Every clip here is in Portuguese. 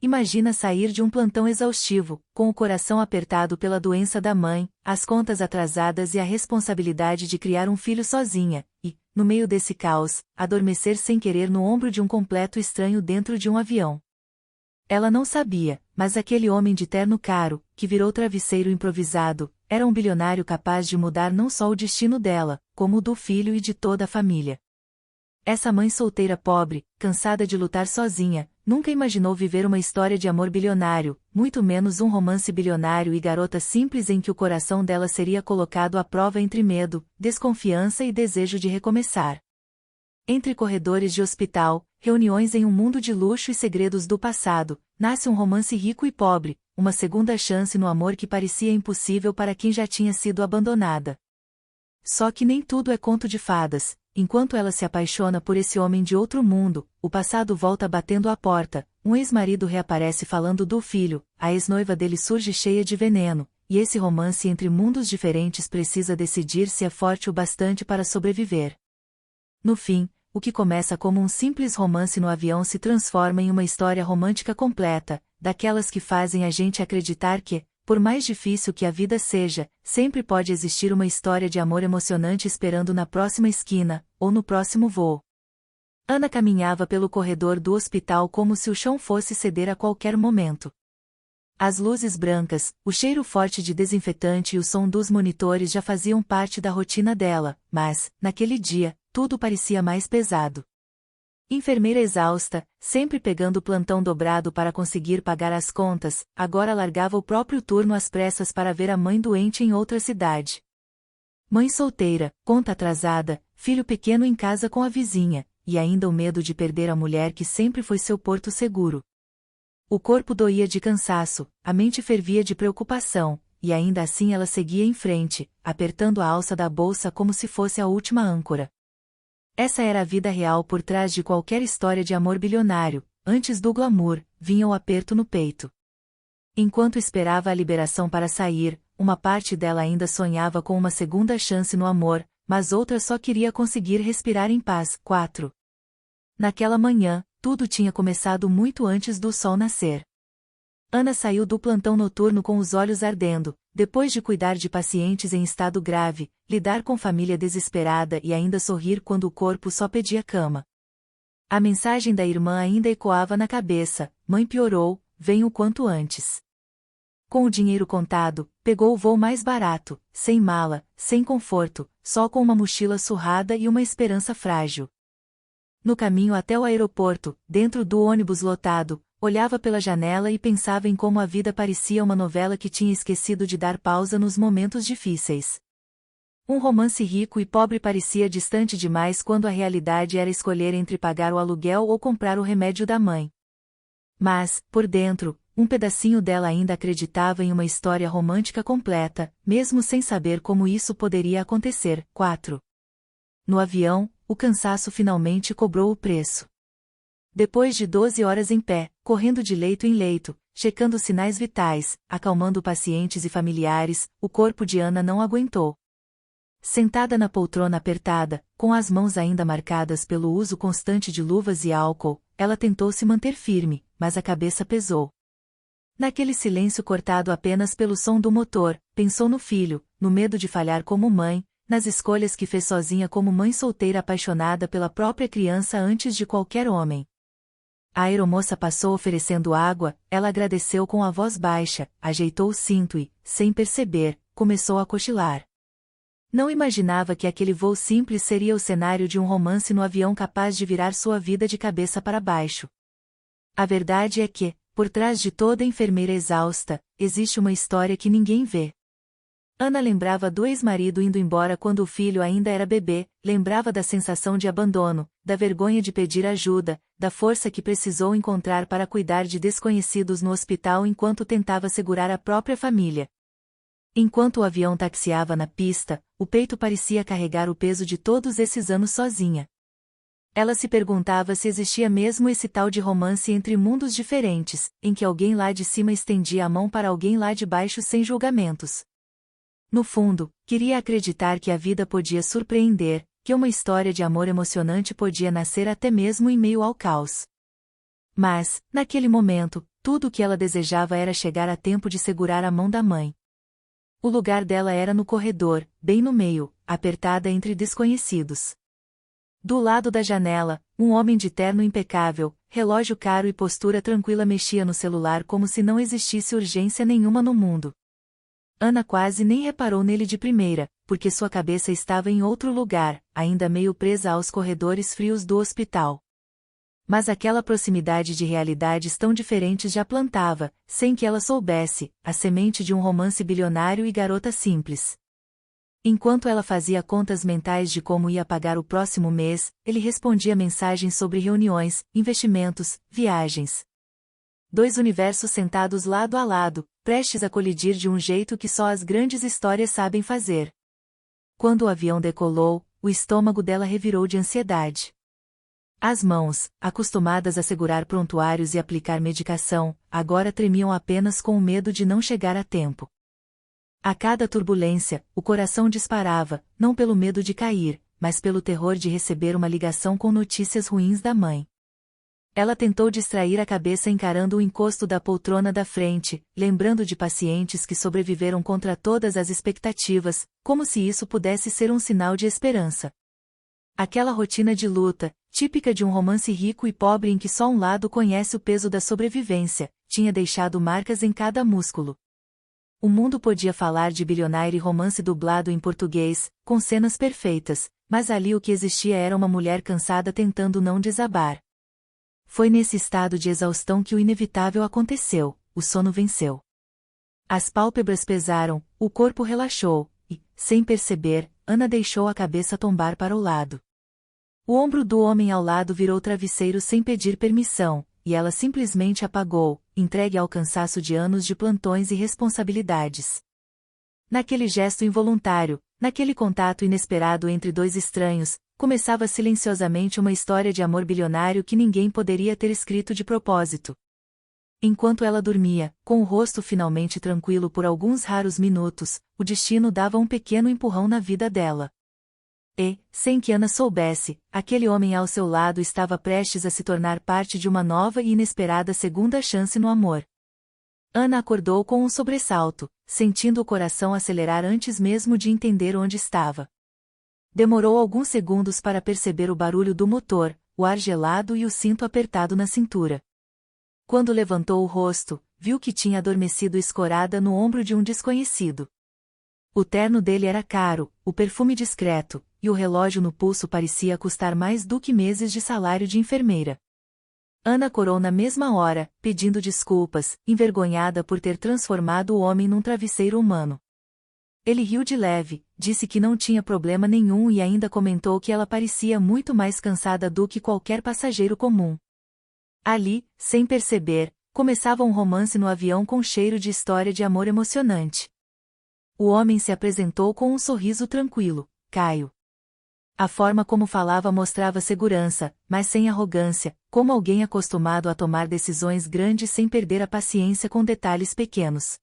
Imagina sair de um plantão exaustivo, com o coração apertado pela doença da mãe, as contas atrasadas e a responsabilidade de criar um filho sozinha, e, no meio desse caos, adormecer sem querer no ombro de um completo estranho dentro de um avião. Ela não sabia, mas aquele homem de terno caro, que virou travesseiro improvisado, era um bilionário capaz de mudar não só o destino dela, como o do filho e de toda a família. Essa mãe solteira pobre, cansada de lutar sozinha, nunca imaginou viver uma história de amor bilionário, muito menos um romance bilionário e garota simples em que o coração dela seria colocado à prova entre medo, desconfiança e desejo de recomeçar. Entre corredores de hospital, reuniões em um mundo de luxo e segredos do passado, nasce um romance rico e pobre, uma segunda chance no amor que parecia impossível para quem já tinha sido abandonada. Só que nem tudo é conto de fadas. Enquanto ela se apaixona por esse homem de outro mundo, o passado volta batendo à porta, um ex-marido reaparece falando do filho, a ex-noiva dele surge cheia de veneno, e esse romance entre mundos diferentes precisa decidir se é forte o bastante para sobreviver. No fim, o que começa como um simples romance no avião se transforma em uma história romântica completa, daquelas que fazem a gente acreditar que, por mais difícil que a vida seja, sempre pode existir uma história de amor emocionante esperando na próxima esquina, ou no próximo voo. Ana caminhava pelo corredor do hospital como se o chão fosse ceder a qualquer momento. As luzes brancas, o cheiro forte de desinfetante e o som dos monitores já faziam parte da rotina dela, mas, naquele dia, tudo parecia mais pesado. Enfermeira exausta, sempre pegando o plantão dobrado para conseguir pagar as contas, agora largava o próprio turno às pressas para ver a mãe doente em outra cidade. Mãe solteira, conta atrasada, filho pequeno em casa com a vizinha, e ainda o medo de perder a mulher que sempre foi seu porto seguro. O corpo doía de cansaço, a mente fervia de preocupação, e ainda assim ela seguia em frente, apertando a alça da bolsa como se fosse a última âncora. Essa era a vida real por trás de qualquer história de amor bilionário, antes do glamour, vinha o aperto no peito. Enquanto esperava a liberação para sair, uma parte dela ainda sonhava com uma segunda chance no amor, mas outra só queria conseguir respirar em paz. 4. Naquela manhã, tudo tinha começado muito antes do sol nascer. Ana saiu do plantão noturno com os olhos ardendo, depois de cuidar de pacientes em estado grave, lidar com família desesperada e ainda sorrir quando o corpo só pedia cama. A mensagem da irmã ainda ecoava na cabeça: mãe piorou, venha o quanto antes. Com o dinheiro contado, pegou o voo mais barato, sem mala, sem conforto, só com uma mochila surrada e uma esperança frágil. No caminho até o aeroporto, dentro do ônibus lotado, olhava pela janela e pensava em como a vida parecia uma novela que tinha esquecido de dar pausa nos momentos difíceis. Um romance rico e pobre parecia distante demais quando a realidade era escolher entre pagar o aluguel ou comprar o remédio da mãe. Mas, por dentro, um pedacinho dela ainda acreditava em uma história romântica completa, mesmo sem saber como isso poderia acontecer. 4. No avião, o cansaço finalmente cobrou o preço. Depois de 12 horas em pé, correndo de leito em leito, checando sinais vitais, acalmando pacientes e familiares, o corpo de Ana não aguentou. Sentada na poltrona apertada, com as mãos ainda marcadas pelo uso constante de luvas e álcool, ela tentou se manter firme, mas a cabeça pesou. Naquele silêncio cortado apenas pelo som do motor, pensou no filho, no medo de falhar como mãe, nas escolhas que fez sozinha como mãe solteira apaixonada pela própria criança antes de qualquer homem. A aeromoça passou oferecendo água, ela agradeceu com a voz baixa, ajeitou o cinto e, sem perceber, começou a cochilar. Não imaginava que aquele voo simples seria o cenário de um romance no avião capaz de virar sua vida de cabeça para baixo. A verdade é que, por trás de toda enfermeira exausta, existe uma história que ninguém vê. Ana lembrava do ex-marido indo embora quando o filho ainda era bebê, lembrava da sensação de abandono, da vergonha de pedir ajuda, da força que precisou encontrar para cuidar de desconhecidos no hospital enquanto tentava segurar a própria família. Enquanto o avião taxiava na pista, o peito parecia carregar o peso de todos esses anos sozinha. Ela se perguntava se existia mesmo esse tal de romance entre mundos diferentes, em que alguém lá de cima estendia a mão para alguém lá de baixo sem julgamentos. No fundo, queria acreditar que a vida podia surpreender, que uma história de amor emocionante podia nascer até mesmo em meio ao caos. Mas, naquele momento, tudo o que ela desejava era chegar a tempo de segurar a mão da mãe. O lugar dela era no corredor, bem no meio, apertada entre desconhecidos. Do lado da janela, um homem de terno impecável, relógio caro e postura tranquila mexia no celular como se não existisse urgência nenhuma no mundo. Ana quase nem reparou nele de primeira, porque sua cabeça estava em outro lugar, ainda meio presa aos corredores frios do hospital. Mas aquela proximidade de realidades tão diferentes já plantava, sem que ela soubesse, a semente de um romance bilionário e garota simples. Enquanto ela fazia contas mentais de como ia pagar o próximo mês, ele respondia mensagens sobre reuniões, investimentos, viagens. Dois universos sentados lado a lado, prestes a colidir de um jeito que só as grandes histórias sabem fazer. Quando o avião decolou, o estômago dela revirou de ansiedade. As mãos, acostumadas a segurar prontuários e aplicar medicação, agora tremiam apenas com o medo de não chegar a tempo. A cada turbulência, o coração disparava, não pelo medo de cair, mas pelo terror de receber uma ligação com notícias ruins da mãe. Ela tentou distrair a cabeça encarando o encosto da poltrona da frente, lembrando de pacientes que sobreviveram contra todas as expectativas, como se isso pudesse ser um sinal de esperança. Aquela rotina de luta, típica de um romance rico e pobre em que só um lado conhece o peso da sobrevivência, tinha deixado marcas em cada músculo. O mundo podia falar de bilionário e romance dublado em português, com cenas perfeitas, mas ali o que existia era uma mulher cansada tentando não desabar. Foi nesse estado de exaustão que o inevitável aconteceu, o sono venceu. As pálpebras pesaram, o corpo relaxou, e, sem perceber, Ana deixou a cabeça tombar para o lado. O ombro do homem ao lado virou travesseiro sem pedir permissão, e ela simplesmente apagou, entregue ao cansaço de anos de plantões e responsabilidades. Naquele gesto involuntário, naquele contato inesperado entre dois estranhos, começava silenciosamente uma história de amor bilionário que ninguém poderia ter escrito de propósito. Enquanto ela dormia, com o rosto finalmente tranquilo por alguns raros minutos, o destino dava um pequeno empurrão na vida dela. E, sem que Ana soubesse, aquele homem ao seu lado estava prestes a se tornar parte de uma nova e inesperada segunda chance no amor. Ana acordou com um sobressalto, sentindo o coração acelerar antes mesmo de entender onde estava. Demorou alguns segundos para perceber o barulho do motor, o ar gelado e o cinto apertado na cintura. Quando levantou o rosto, viu que tinha adormecido escorada no ombro de um desconhecido. O terno dele era caro, o perfume discreto, e o relógio no pulso parecia custar mais do que meses de salário de enfermeira. Ana corou na mesma hora, pedindo desculpas, envergonhada por ter transformado o homem num travesseiro humano. Ele riu de leve, disse que não tinha problema nenhum e ainda comentou que ela parecia muito mais cansada do que qualquer passageiro comum. Ali, sem perceber, começava um romance no avião com cheiro de história de amor emocionante. O homem se apresentou com um sorriso tranquilo, Caio. A forma como falava mostrava segurança, mas sem arrogância, como alguém acostumado a tomar decisões grandes sem perder a paciência com detalhes pequenos.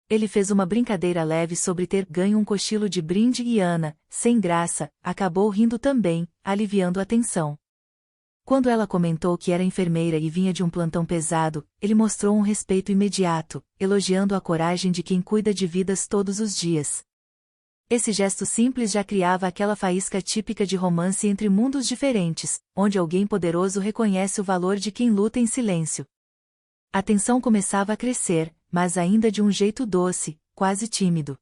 Ele fez uma brincadeira leve sobre ter ganho um cochilo de brinde e Ana, sem graça, acabou rindo também, aliviando a tensão. Quando ela comentou que era enfermeira e vinha de um plantão pesado, ele mostrou um respeito imediato, elogiando a coragem de quem cuida de vidas todos os dias. Esse gesto simples já criava aquela faísca típica de romance entre mundos diferentes, onde alguém poderoso reconhece o valor de quem luta em silêncio. A tensão começava a crescer, mas ainda de um jeito doce, quase tímido.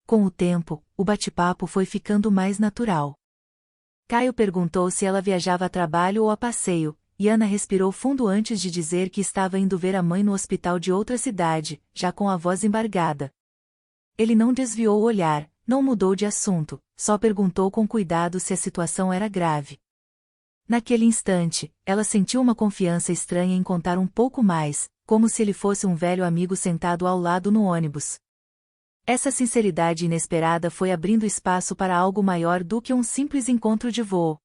Com o tempo, o bate-papo foi ficando mais natural. Caio perguntou se ela viajava a trabalho ou a passeio, e Ana respirou fundo antes de dizer que estava indo ver a mãe no hospital de outra cidade, já com a voz embargada. Ele não desviou o olhar, não mudou de assunto, só perguntou com cuidado se a situação era grave. Naquele instante, ela sentiu uma confiança estranha em contar um pouco mais, como se ele fosse um velho amigo sentado ao lado no ônibus. Essa sinceridade inesperada foi abrindo espaço para algo maior do que um simples encontro de voo.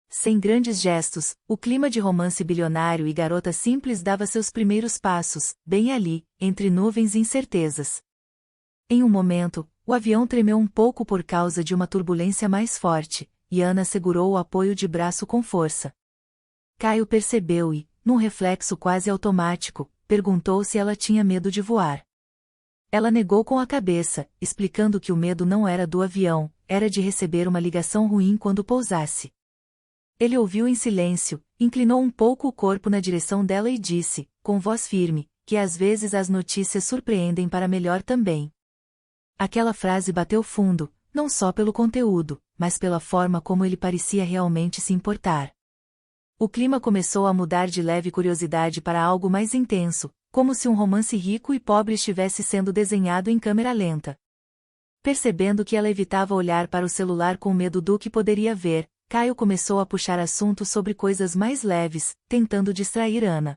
Sem grandes gestos, o clima de romance bilionário e garota simples dava seus primeiros passos, bem ali, entre nuvens e incertezas. Em um momento, o avião tremeu um pouco por causa de uma turbulência mais forte, e Ana segurou o apoio de braço com força. Caio percebeu e, num reflexo quase automático, perguntou se ela tinha medo de voar. Ela negou com a cabeça, explicando que o medo não era do avião, era de receber uma ligação ruim quando pousasse. Ele ouviu em silêncio, inclinou um pouco o corpo na direção dela e disse, com voz firme, que às vezes as notícias surpreendem para melhor também. Aquela frase bateu fundo, não só pelo conteúdo, mas pela forma como ele parecia realmente se importar. O clima começou a mudar de leve curiosidade para algo mais intenso, como se um romance rico e pobre estivesse sendo desenhado em câmera lenta. Percebendo que ela evitava olhar para o celular com medo do que poderia ver, Caio começou a puxar assuntos sobre coisas mais leves, tentando distrair Ana.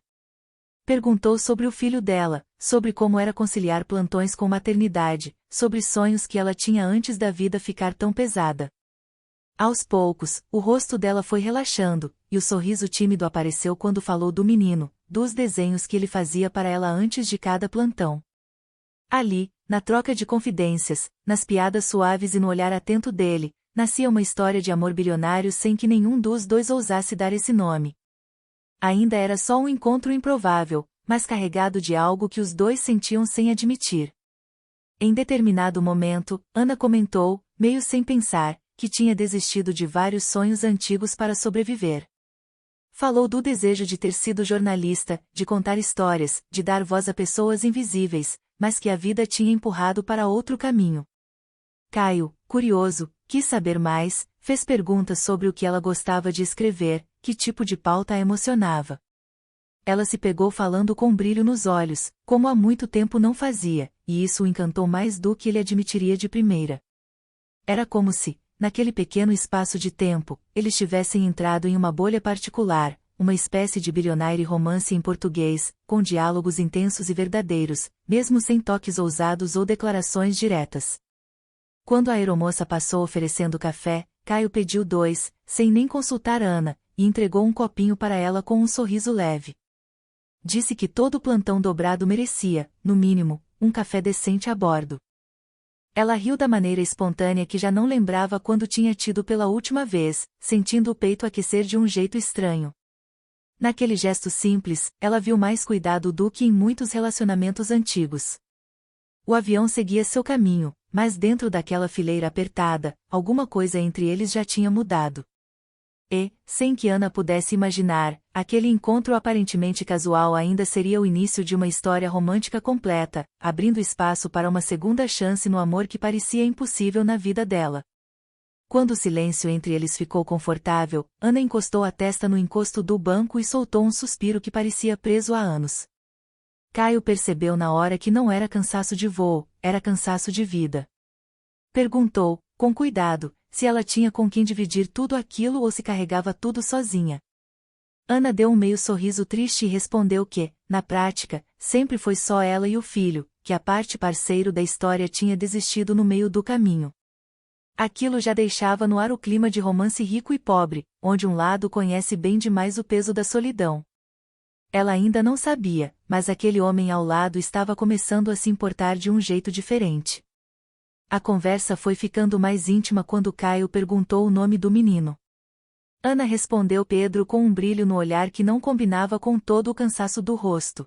Perguntou sobre o filho dela, sobre como era conciliar plantões com maternidade, sobre sonhos que ela tinha antes da vida ficar tão pesada. Aos poucos, o rosto dela foi relaxando, e o sorriso tímido apareceu quando falou do menino, dos desenhos que ele fazia para ela antes de cada plantão. Ali, na troca de confidências, nas piadas suaves e no olhar atento dele, nascia uma história de amor bilionário sem que nenhum dos dois ousasse dar esse nome. Ainda era só um encontro improvável, mas carregado de algo que os dois sentiam sem admitir. Em determinado momento, Ana comentou, meio sem pensar, que tinha desistido de vários sonhos antigos para sobreviver. Falou do desejo de ter sido jornalista, de contar histórias, de dar voz a pessoas invisíveis, mas que a vida tinha empurrado para outro caminho. Caio, curioso, quis saber mais, fez perguntas sobre o que ela gostava de escrever, que tipo de pauta a emocionava. Ela se pegou falando com brilho nos olhos, como há muito tempo não fazia, e isso o encantou mais do que ele admitiria de primeira. Era como se, naquele pequeno espaço de tempo, eles tivessem entrado em uma bolha particular, uma espécie de bilionário romance em português, com diálogos intensos e verdadeiros, mesmo sem toques ousados ou declarações diretas. Quando a aeromoça passou oferecendo café, Caio pediu 2, sem nem consultar Ana, e entregou um copinho para ela com um sorriso leve. Disse que todo o plantão dobrado merecia, no mínimo, um café decente a bordo. Ela riu da maneira espontânea que já não lembrava quando tinha tido pela última vez, sentindo o peito aquecer de um jeito estranho. Naquele gesto simples, ela viu mais cuidado do que em muitos relacionamentos antigos. O avião seguia seu caminho, mas dentro daquela fileira apertada, alguma coisa entre eles já tinha mudado. E, sem que Ana pudesse imaginar, aquele encontro aparentemente casual ainda seria o início de uma história romântica completa, abrindo espaço para uma segunda chance no amor que parecia impossível na vida dela. Quando o silêncio entre eles ficou confortável, Ana encostou a testa no encosto do banco e soltou um suspiro que parecia preso há anos. Caio percebeu na hora que não era cansaço de voo, era cansaço de vida. Perguntou, com cuidado, se ela tinha com quem dividir tudo aquilo ou se carregava tudo sozinha. Ana deu um meio sorriso triste e respondeu que, na prática, sempre foi só ela e o filho, que a parte parceiro da história tinha desistido no meio do caminho. Aquilo já deixava no ar o clima de romance rico e pobre, onde um lado conhece bem demais o peso da solidão. Ela ainda não sabia, mas aquele homem ao lado estava começando a se importar de um jeito diferente. A conversa foi ficando mais íntima quando Caio perguntou o nome do menino. Ana respondeu Pedro com um brilho no olhar que não combinava com todo o cansaço do rosto.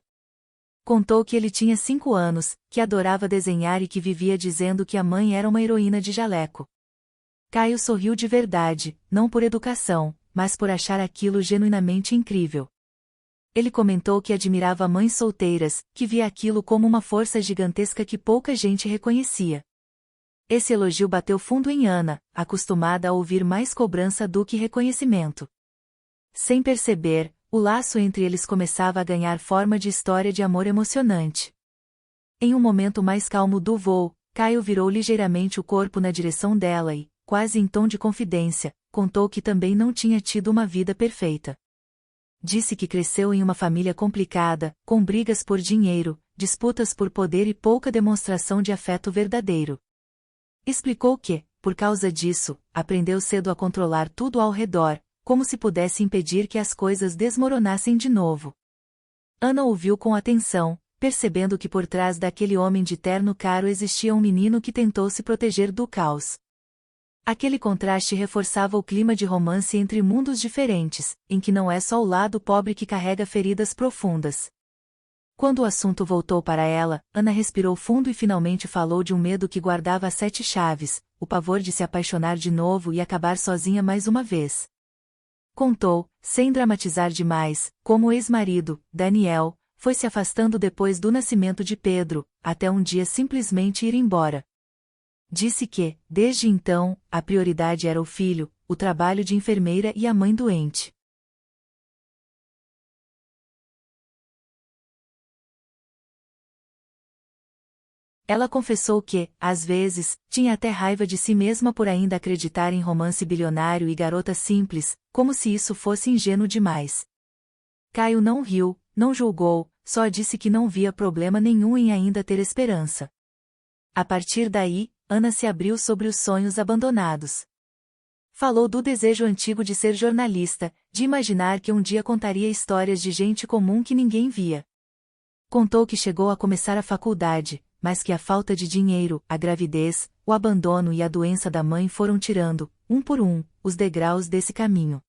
Contou que ele tinha 5 anos, que adorava desenhar e que vivia dizendo que a mãe era uma heroína de jaleco. Caio sorriu de verdade, não por educação, mas por achar aquilo genuinamente incrível. Ele comentou que admirava mães solteiras, que via aquilo como uma força gigantesca que pouca gente reconhecia. Esse elogio bateu fundo em Ana, acostumada a ouvir mais cobrança do que reconhecimento. Sem perceber, o laço entre eles começava a ganhar forma de história de amor emocionante. Em um momento mais calmo do voo, Caio virou ligeiramente o corpo na direção dela e, quase em tom de confidência, contou que também não tinha tido uma vida perfeita. Disse que cresceu em uma família complicada, com brigas por dinheiro, disputas por poder e pouca demonstração de afeto verdadeiro. Explicou que, por causa disso, aprendeu cedo a controlar tudo ao redor, como se pudesse impedir que as coisas desmoronassem de novo. Ana ouviu com atenção, percebendo que por trás daquele homem de terno caro existia um menino que tentou se proteger do caos. Aquele contraste reforçava o clima de romance entre mundos diferentes, em que não é só o lado pobre que carrega feridas profundas. Quando o assunto voltou para ela, Ana respirou fundo e finalmente falou de um medo que guardava as 7 chaves, o pavor de se apaixonar de novo e acabar sozinha mais uma vez. Contou, sem dramatizar demais, como o ex-marido, Daniel, foi se afastando depois do nascimento de Pedro, até um dia simplesmente ir embora. Disse que, desde então, a prioridade era o filho, o trabalho de enfermeira e a mãe doente. Ela confessou que, às vezes, tinha até raiva de si mesma por ainda acreditar em romance bilionário e garota simples, como se isso fosse ingênuo demais. Caio não riu, não julgou, só disse que não via problema nenhum em ainda ter esperança. A partir daí, Ana se abriu sobre os sonhos abandonados. Falou do desejo antigo de ser jornalista, de imaginar que um dia contaria histórias de gente comum que ninguém via. Contou que chegou a começar a faculdade, mas que a falta de dinheiro, a gravidez, o abandono e a doença da mãe foram tirando, um por um, os degraus desse caminho.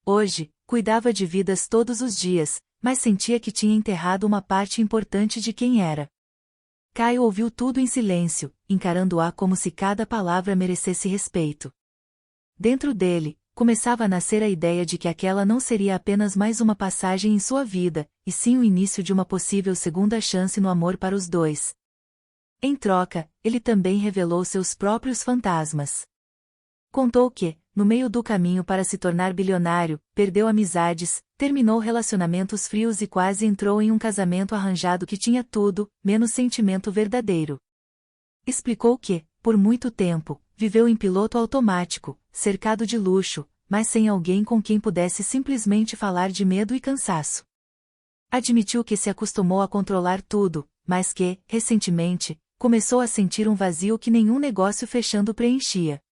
Hoje, cuidava de vidas todos os dias, mas sentia que tinha enterrado uma parte importante de quem era. Caio ouviu tudo em silêncio, encarando-a como se cada palavra merecesse respeito. Dentro dele, começava a nascer a ideia de que aquela não seria apenas mais uma passagem em sua vida, e sim o início de uma possível segunda chance no amor para os dois. Em troca, ele também revelou seus próprios fantasmas. Contou que, no meio do caminho para se tornar bilionário, perdeu amizades, terminou relacionamentos frios e quase entrou em um casamento arranjado que tinha tudo, menos sentimento verdadeiro. Explicou que, por muito tempo, viveu em piloto automático, cercado de luxo, mas sem alguém com quem pudesse simplesmente falar de medo e cansaço. Admitiu que se acostumou a controlar tudo, mas que, recentemente, começou a sentir um vazio que nenhum negócio fechando preenchia.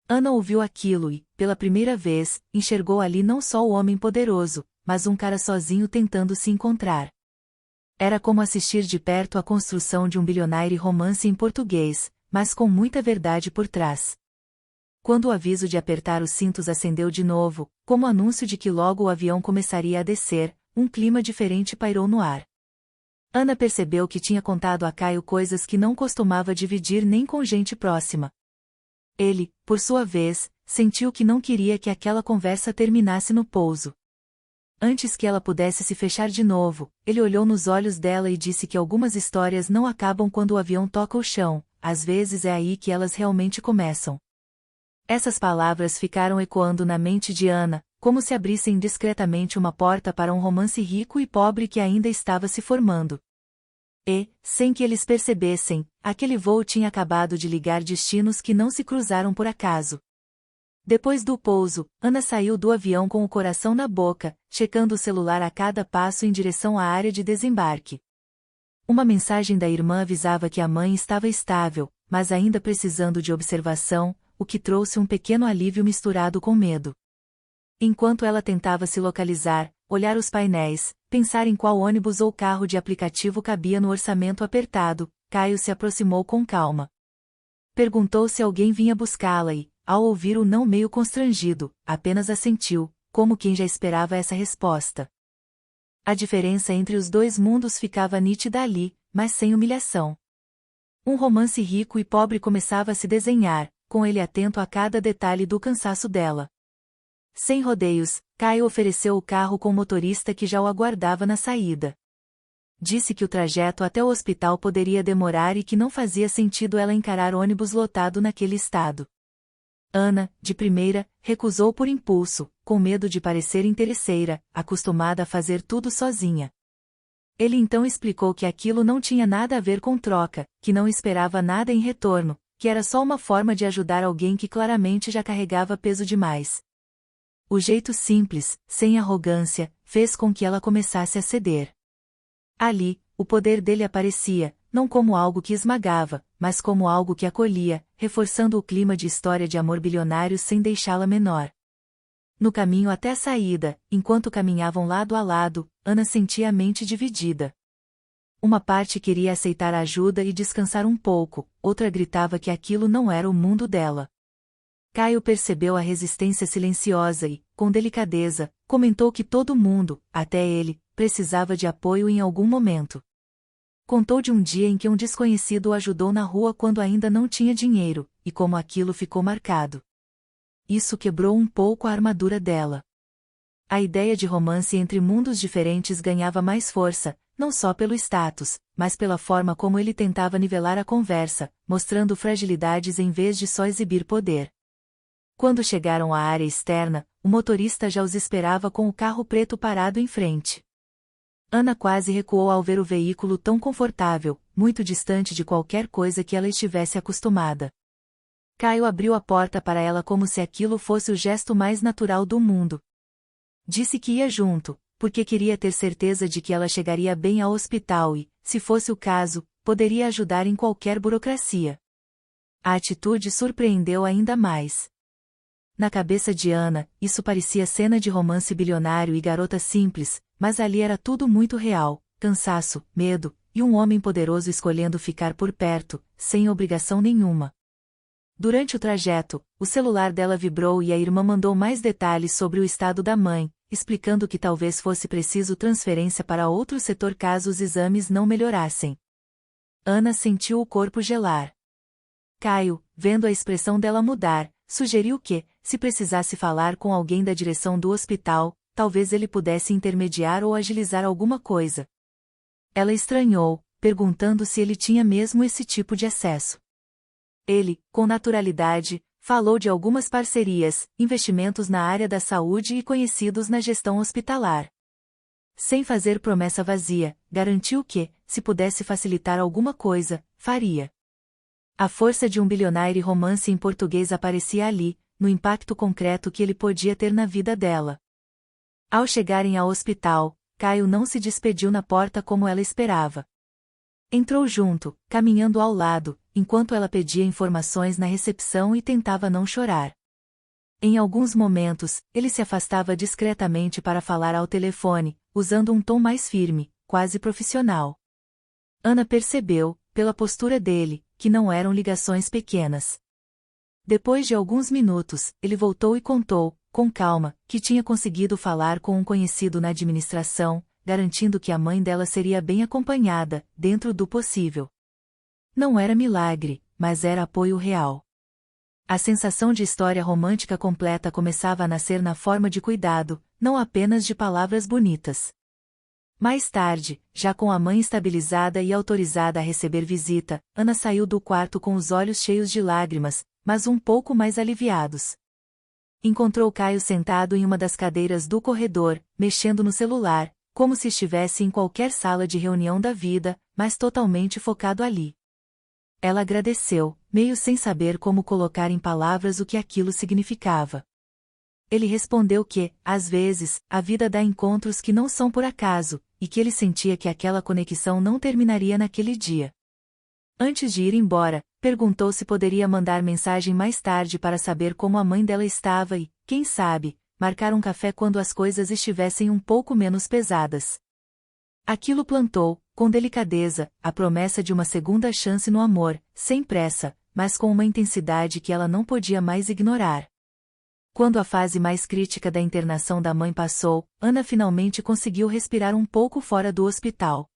Ana ouviu aquilo e, pela primeira vez, enxergou ali não só o homem poderoso, mas um cara sozinho tentando se encontrar. Era como assistir de perto a construção de um bilionário romance em português, mas com muita verdade por trás. Quando o aviso de apertar os cintos acendeu de novo, como anúncio de que logo o avião começaria a descer, um clima diferente pairou no ar. Ana percebeu que tinha contado a Caio coisas que não costumava dividir nem com gente próxima. Ele, por sua vez, sentiu que não queria que aquela conversa terminasse no pouso. Antes que ela pudesse se fechar de novo, ele olhou nos olhos dela e disse que algumas histórias não acabam quando o avião toca o chão, às vezes é aí que elas realmente começam. Essas palavras ficaram ecoando na mente de Ana, como se abrissem discretamente uma porta para um romance rico e pobre que ainda estava se formando. E, sem que eles percebessem, aquele voo tinha acabado de ligar destinos que não se cruzaram por acaso. Depois do pouso, Ana saiu do avião com o coração na boca, checando o celular a cada passo em direção à área de desembarque. Uma mensagem da irmã avisava que a mãe estava estável, mas ainda precisando de observação, o que trouxe um pequeno alívio misturado com medo. Enquanto ela tentava se localizar, olhar os painéis, pensar em qual ônibus ou carro de aplicativo cabia no orçamento apertado, Caio se aproximou com calma. Perguntou se alguém vinha buscá-la e, ao ouvir o não meio constrangido, apenas assentiu, como quem já esperava essa resposta. A diferença entre os dois mundos ficava nítida ali, mas sem humilhação. Um romance rico e pobre começava a se desenhar, com ele atento a cada detalhe do cansaço dela. Sem rodeios, Caio ofereceu o carro com o motorista que já o aguardava na saída. Disse que o trajeto até o hospital poderia demorar e que não fazia sentido ela encarar ônibus lotado naquele estado. Ana, de primeira, recusou por impulso, com medo de parecer interesseira, acostumada a fazer tudo sozinha. Ele então explicou que aquilo não tinha nada a ver com troca, que não esperava nada em retorno, que era só uma forma de ajudar alguém que claramente já carregava peso demais. O jeito simples, sem arrogância, fez com que ela começasse a ceder. Ali, o poder dele aparecia, não como algo que esmagava, mas como algo que acolhia, reforçando o clima de história de amor bilionário sem deixá-la menor. No caminho até a saída, enquanto caminhavam lado a lado, Ana sentia a mente dividida. Uma parte queria aceitar a ajuda e descansar um pouco, outra gritava que aquilo não era o mundo dela. Caio percebeu a resistência silenciosa e, com delicadeza, comentou que todo mundo, até ele, precisava de apoio em algum momento. Contou de um dia em que um desconhecido o ajudou na rua quando ainda não tinha dinheiro, e como aquilo ficou marcado. Isso quebrou um pouco a armadura dela. A ideia de romance entre mundos diferentes ganhava mais força, não só pelo status, mas pela forma como ele tentava nivelar a conversa, mostrando fragilidades em vez de só exibir poder. Quando chegaram à área externa, o motorista já os esperava com o carro preto parado em frente. Ana quase recuou ao ver o veículo tão confortável, muito distante de qualquer coisa que ela estivesse acostumada. Caio abriu a porta para ela como se aquilo fosse o gesto mais natural do mundo. Disse que ia junto, porque queria ter certeza de que ela chegaria bem ao hospital e, se fosse o caso, poderia ajudar em qualquer burocracia. A atitude surpreendeu ainda mais. Na cabeça de Ana, isso parecia cena de romance bilionário e garota simples, mas ali era tudo muito real: cansaço, medo, e um homem poderoso escolhendo ficar por perto, sem obrigação nenhuma. Durante o trajeto, o celular dela vibrou e a irmã mandou mais detalhes sobre o estado da mãe, explicando que talvez fosse preciso transferência para outro setor caso os exames não melhorassem. Ana sentiu o corpo gelar. Caio, vendo a expressão dela mudar, sugeriu que, se precisasse falar com alguém da direção do hospital, talvez ele pudesse intermediar ou agilizar alguma coisa. Ela estranhou, perguntando se ele tinha mesmo esse tipo de acesso. Ele, com naturalidade, falou de algumas parcerias, investimentos na área da saúde e conhecidos na gestão hospitalar. Sem fazer promessa vazia, garantiu que, se pudesse facilitar alguma coisa, faria. A força de um bilionário romance em português aparecia ali, no impacto concreto que ele podia ter na vida dela. Ao chegarem ao hospital, Caio não se despediu na porta como ela esperava. Entrou junto, caminhando ao lado, enquanto ela pedia informações na recepção e tentava não chorar. Em alguns momentos, ele se afastava discretamente para falar ao telefone, usando um tom mais firme, quase profissional. Ana percebeu, pela postura dele, que não eram ligações pequenas. Depois de alguns minutos, ele voltou e contou, com calma, que tinha conseguido falar com um conhecido na administração, garantindo que a mãe dela seria bem acompanhada, dentro do possível. Não era milagre, mas era apoio real. A sensação de história romântica completa começava a nascer na forma de cuidado, não apenas de palavras bonitas. Mais tarde, já com a mãe estabilizada e autorizada a receber visita, Ana saiu do quarto com os olhos cheios de lágrimas, mas um pouco mais aliviados. Encontrou Caio sentado em uma das cadeiras do corredor, mexendo no celular, como se estivesse em qualquer sala de reunião da vida, mas totalmente focado ali. Ela agradeceu, meio sem saber como colocar em palavras o que aquilo significava. Ele respondeu que, às vezes, a vida dá encontros que não são por acaso, e que ele sentia que aquela conexão não terminaria naquele dia. Antes de ir embora, perguntou se poderia mandar mensagem mais tarde para saber como a mãe dela estava e, quem sabe, marcar um café quando as coisas estivessem um pouco menos pesadas. Aquilo plantou, com delicadeza, a promessa de uma segunda chance no amor, sem pressa, mas com uma intensidade que ela não podia mais ignorar. Quando a fase mais crítica da internação da mãe passou, Ana finalmente conseguiu respirar um pouco fora do hospital.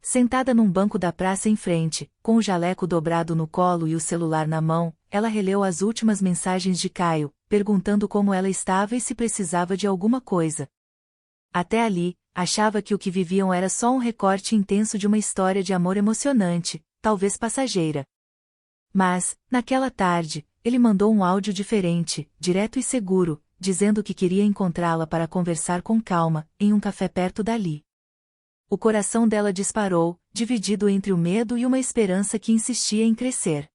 Sentada num banco da praça em frente, com o jaleco dobrado no colo e o celular na mão, ela releu as últimas mensagens de Caio, perguntando como ela estava e se precisava de alguma coisa. Até ali, achava que o que viviam era só um recorte intenso de uma história de amor emocionante, talvez passageira. Mas, naquela tarde, ele mandou um áudio diferente, direto e seguro, dizendo que queria encontrá-la para conversar com calma, em um café perto dali. O coração dela disparou, dividido entre o medo e uma esperança que insistia em crescer.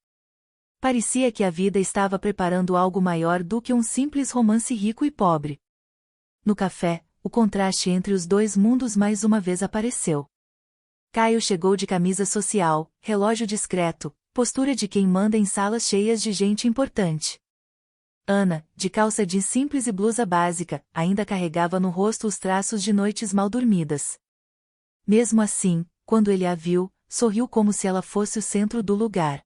Parecia que a vida estava preparando algo maior do que um simples romance rico e pobre. No café, o contraste entre os dois mundos mais uma vez apareceu. Caio chegou de camisa social, relógio discreto, postura de quem manda em salas cheias de gente importante. Ana, de calça jeans simples e blusa básica, ainda carregava no rosto os traços de noites mal dormidas. Mesmo assim, quando ele a viu, sorriu como se ela fosse o centro do lugar.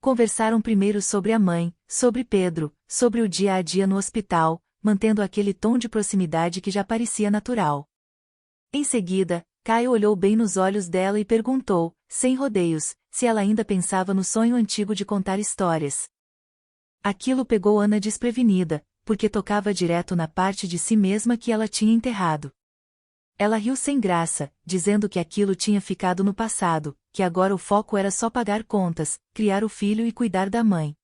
Conversaram primeiro sobre a mãe, sobre Pedro, sobre o dia a dia no hospital, mantendo aquele tom de proximidade que já parecia natural. Em seguida, Caio olhou bem nos olhos dela e perguntou, sem rodeios, se ela ainda pensava no sonho antigo de contar histórias. Aquilo pegou Ana desprevenida, porque tocava direto na parte de si mesma que ela tinha enterrado. Ela riu sem graça, dizendo que aquilo tinha ficado no passado, que agora o foco era só pagar contas, criar o filho e cuidar da mãe.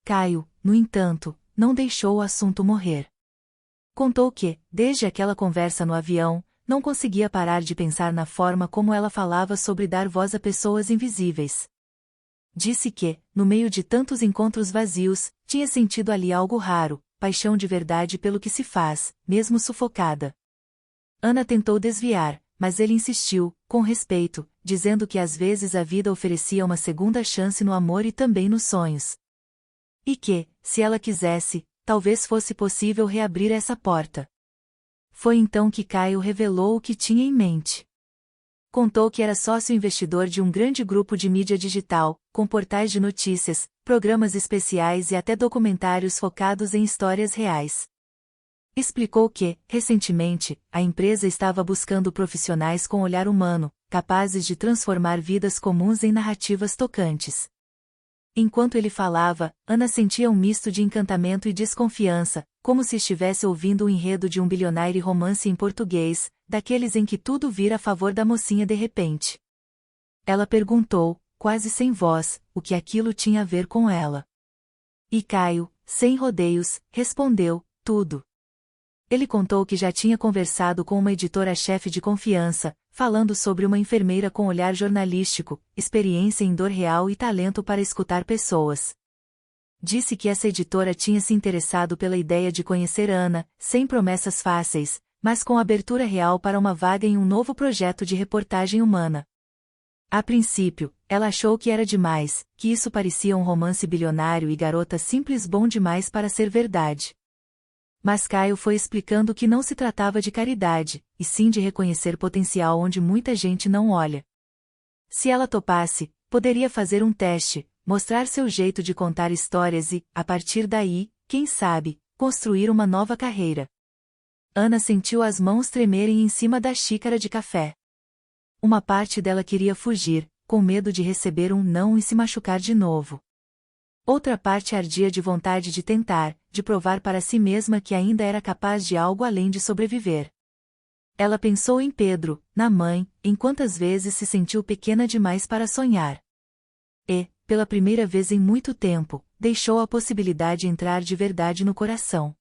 Caio, no entanto, não deixou o assunto morrer. Contou que, desde aquela conversa no avião, não conseguia parar de pensar na forma como ela falava sobre dar voz a pessoas invisíveis. Disse que, no meio de tantos encontros vazios, tinha sentido ali algo raro, paixão de verdade pelo que se faz, mesmo sufocada. Ana tentou desviar, mas ele insistiu, com respeito, dizendo que às vezes a vida oferecia uma segunda chance no amor e também nos sonhos. E que, se ela quisesse, talvez fosse possível reabrir essa porta. Foi então que Caio revelou o que tinha em mente. Contou que era sócio-investidor de um grande grupo de mídia digital, com portais de notícias, programas especiais e até documentários focados em histórias reais. Explicou que, recentemente, a empresa estava buscando profissionais com olhar humano, capazes de transformar vidas comuns em narrativas tocantes. Enquanto ele falava, Ana sentia um misto de encantamento e desconfiança, como se estivesse ouvindo o enredo de um bilionário romance em português, daqueles em que tudo vira a favor da mocinha de repente. Ela perguntou, quase sem voz, o que aquilo tinha a ver com ela. E Caio, sem rodeios, respondeu, tudo. Ele contou que já tinha conversado com uma editora-chefe de confiança, falando sobre uma enfermeira com olhar jornalístico, experiência em dor real e talento para escutar pessoas. Disse que essa editora tinha se interessado pela ideia de conhecer Ana, sem promessas fáceis, mas com abertura real para uma vaga em um novo projeto de reportagem humana. A princípio, ela achou que era demais, que isso parecia um romance bilionário e garota simples bom demais para ser verdade. Mas Caio foi explicando que não se tratava de caridade, e sim de reconhecer potencial onde muita gente não olha. Se ela topasse, poderia fazer um teste, mostrar seu jeito de contar histórias e, a partir daí, quem sabe, construir uma nova carreira. Ana sentiu as mãos tremerem em cima da xícara de café. Uma parte dela queria fugir, com medo de receber um não e se machucar de novo. Outra parte ardia de vontade de tentar, de provar para si mesma que ainda era capaz de algo além de sobreviver. Ela pensou em Pedro, na mãe, em quantas vezes se sentiu pequena demais para sonhar. E, pela primeira vez em muito tempo, deixou a possibilidade entrar de verdade no coração.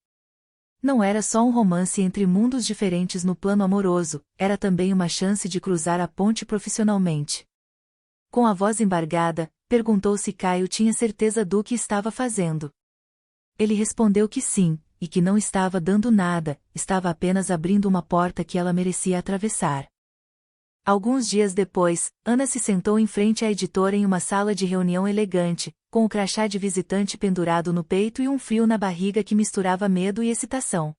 Não era só um romance entre mundos diferentes no plano amoroso, era também uma chance de cruzar a ponte profissionalmente. Com a voz embargada, perguntou se Caio tinha certeza do que estava fazendo. Ele respondeu que sim, e que não estava dando nada, estava apenas abrindo uma porta que ela merecia atravessar. Alguns dias depois, Ana se sentou em frente à editora em uma sala de reunião elegante, com o crachá de visitante pendurado no peito e um frio na barriga que misturava medo e excitação.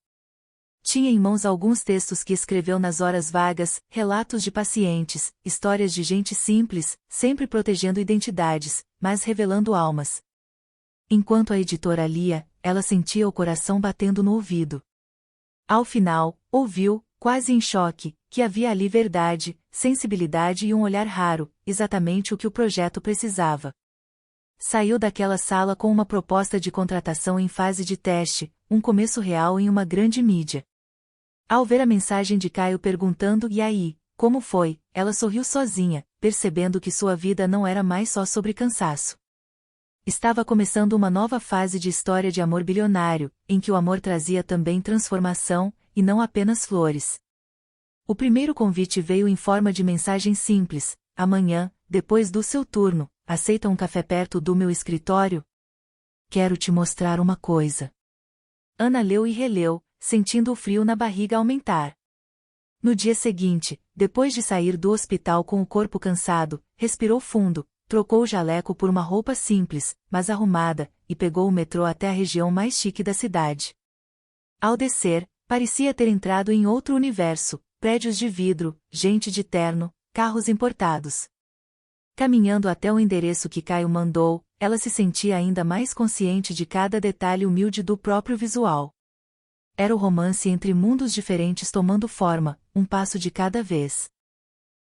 Tinha em mãos alguns textos que escreveu nas horas vagas, relatos de pacientes, histórias de gente simples, sempre protegendo identidades, mas revelando almas. Enquanto a editora lia, ela sentia o coração batendo no ouvido. Ao final, ouviu, quase em choque, que havia ali verdade, sensibilidade e um olhar raro, exatamente o que o projeto precisava. Saiu daquela sala com uma proposta de contratação em fase de teste, um começo real em uma grande mídia. Ao ver a mensagem de Caio perguntando "E aí, como foi?", ela sorriu sozinha, percebendo que sua vida não era mais só sobre cansaço. Estava começando uma nova fase de história de amor bilionário, em que o amor trazia também transformação, e não apenas flores. O primeiro convite veio em forma de mensagem simples: "Amanhã, depois do seu turno, aceita um café perto do meu escritório? Quero te mostrar uma coisa." Ana leu e releu, sentindo o frio na barriga aumentar. No dia seguinte, depois de sair do hospital com o corpo cansado, respirou fundo, trocou o jaleco por uma roupa simples, mas arrumada, e pegou o metrô até a região mais chique da cidade. Ao descer, parecia ter entrado em outro universo, prédios de vidro, gente de terno, carros importados. Caminhando até o endereço que Caio mandou, ela se sentia ainda mais consciente de cada detalhe humilde do próprio visual. Era o romance entre mundos diferentes tomando forma, um passo de cada vez.